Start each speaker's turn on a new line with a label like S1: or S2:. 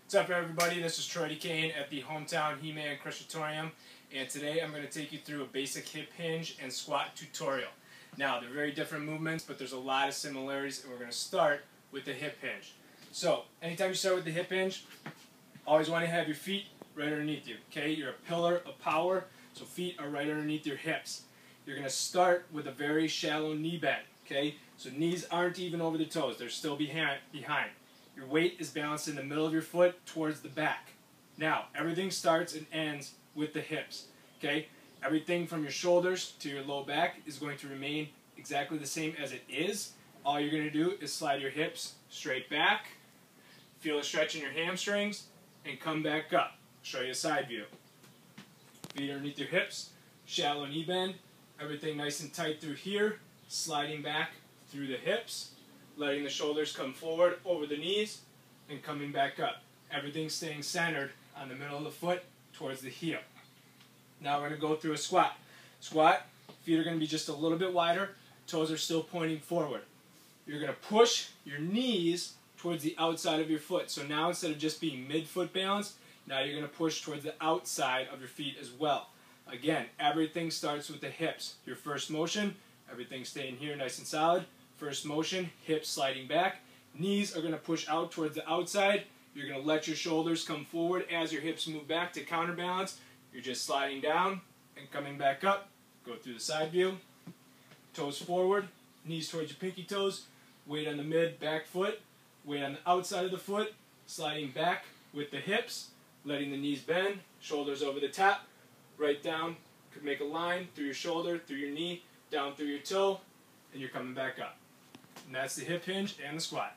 S1: What's up, everybody? This is Troy DeCane at the Hometown He-Man Cruciatorium, and today I'm going to take you through a basic hip hinge and squat tutorial. Now, they're very different movements, but there's a lot of similarities, and we're going to start with the hip hinge. So, anytime you start with the hip hinge, always want to have your feet right underneath you. Okay, you're a pillar of power, so feet are right underneath your hips. You're going to start with a very shallow knee bend. Okay, so knees aren't even over the toes; they're still behind. Your weight is balanced in the middle of your foot towards the back. Now, everything starts and ends with the hips. Okay, everything from your shoulders to your low back is going to remain exactly the same as it is. All you're going to do is slide your hips straight back, feel a stretch in your hamstrings, and come back up. Show you a side view. Feet underneath your hips, shallow knee bend, everything nice and tight through here, sliding back through the hips, letting the shoulders come forward over the knees, and coming back up. Everything staying centered on the middle of the foot towards the heel. Now we're going to go through a squat. Squat, feet are going to be just a little bit wider, toes are still pointing forward. You're going to push your knees towards the outside of your foot. So now instead of just being mid-foot balanced, now you're going to push towards the outside of your feet as well. Again, everything starts with the hips. Your first motion, everything staying here nice and solid. First motion, hips sliding back. Knees are going to push out towards the outside. You're going to let your shoulders come forward as your hips move back to counterbalance. You're just sliding down and coming back up. Go through the side view. Toes forward, knees towards your pinky toes. Weight on the mid-back foot. Weight on the outside of the foot. Sliding back with the hips. Letting the knees bend. Shoulders over the top. Right down. Could make a line through your shoulder, through your knee, down through your toe. And you're coming back up. And that's the hip hinge and the squat.